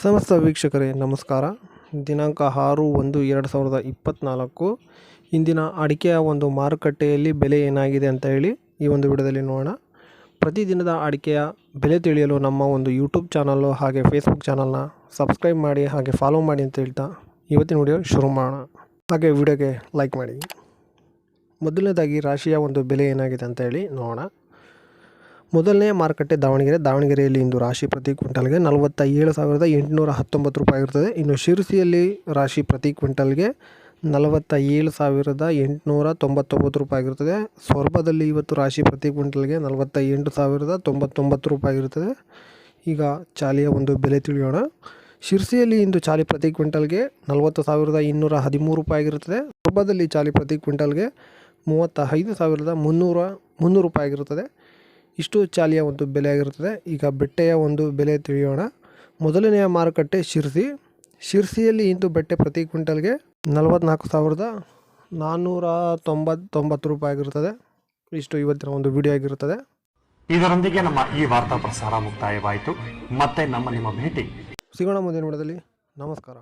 ಸಮಸ್ತ ವೀಕ್ಷಕರೇ ನಮಸ್ಕಾರ. ದಿನಾಂಕ 6/1/2024 ಇಂದಿನ ಅಡಿಕೆಯ ಒಂದು ಮಾರುಕಟ್ಟೆಯಲ್ಲಿ ಬೆಲೆ ಏನಾಗಿದೆ ಅಂತ ಹೇಳಿ ಈ ಒಂದು ವಿಡಿಯೋದಲ್ಲಿ ನೋಡೋಣ. ಪ್ರತಿದಿನದ ಅಡಿಕೆಯ ಬೆಲೆ ತಿಳಿಯಲು ನಮ್ಮ ಒಂದು ಯೂಟ್ಯೂಬ್ ಚಾನಲ್ಲು ಹಾಗೆ ಫೇಸ್ಬುಕ್ ಚಾನಲ್ನ ಸಬ್ಸ್ಕ್ರೈಬ್ ಮಾಡಿ ಹಾಗೆ ಫಾಲೋ ಮಾಡಿ ಅಂತ ಹೇಳ್ತಾ ಇವತ್ತಿನ ವಿಡಿಯೋ ಶುರು ಮಾಡೋಣ. ಹಾಗೆ ವಿಡಿಯೋಗೆ ಲೈಕ್ ಮಾಡಿ. ಮೊದಲನೇದಾಗಿ ರಾಶಿಯ ಒಂದು ಬೆಲೆ ಏನಾಗಿದೆ ಅಂತ ಹೇಳಿ ನೋಡೋಣ. ಮೊದಲನೇ ಮಾರುಕಟ್ಟೆ ದಾವಣಗೆರೆಯಲ್ಲಿ ಇಂದು ರಾಶಿ ಪ್ರತಿ ಕ್ವಿಂಟಲ್ಗೆ 47,819 ರೂಪಾಯಿ ಇರ್ತದೆ. ಇನ್ನು ಶಿರಸಿಯಲ್ಲಿ ರಾಶಿ ಪ್ರತಿ ಕ್ವಿಂಟಲ್ಗೆ 47,899 ರೂಪಾಯಿ ಇರ್ತದೆ. ಸೊರಬದಲ್ಲಿ ಇವತ್ತು ರಾಶಿ ಪ್ರತಿ ಕ್ವಿಂಟಲ್ಗೆ 48,099 ರೂಪಾಯಿ ಇರ್ತದೆ. ಈಗ ಚಾಲಿಯ ಒಂದು ಬೆಲೆ ತಿಳಿಯೋಣ. ಶಿರಸಿಯಲ್ಲಿ ಇಂದು ಚಾಲಿ ಪ್ರತಿ ಕ್ವಿಂಟಲ್ಗೆ 40,213 ರೂಪಾಯಿ ಇರುತ್ತದೆ. ಸೊರಬದಲ್ಲಿ ಚಾಲಿ ಪ್ರತಿ ಕ್ವಿಂಟಲ್ಗೆ 35,300 ರೂಪಾಯಿ ಆಗಿರುತ್ತದೆ. ಇಷ್ಟು ಚಾಲಿಯ ಒಂದು ಬೆಲೆ ಆಗಿರುತ್ತದೆ. ಈಗ ಬೆಟ್ಟೆಯ ಒಂದು ಬೆಲೆ ತಿಳಿಯೋಣ. ಮೊದಲನೆಯ ಮಾರುಕಟ್ಟೆ ಶಿರಸಿಯಲ್ಲಿ ಇಂದು ಬೆಟ್ಟೆ ಪ್ರತಿ ಕ್ವಿಂಟಲ್ಗೆ 44,499 ರೂಪಾಯಿ ಆಗಿರುತ್ತದೆ. ಇಷ್ಟು ಇವತ್ತಿನ ಒಂದು ವಿಡಿಯೋ ಆಗಿರುತ್ತದೆ. ಇದರೊಂದಿಗೆ ನಮ್ಮ ಈ ವಾರ್ತಾ ಪ್ರಸಾರ ಮುಕ್ತಾಯವಾಯಿತು. ಮತ್ತೆ ನಿಮ್ಮ ಭೇಟಿ ಸಿಗೋಣ ಮುಂದಿನ ವಿಡಿಯೋದಲ್ಲಿ. ನಮಸ್ಕಾರ.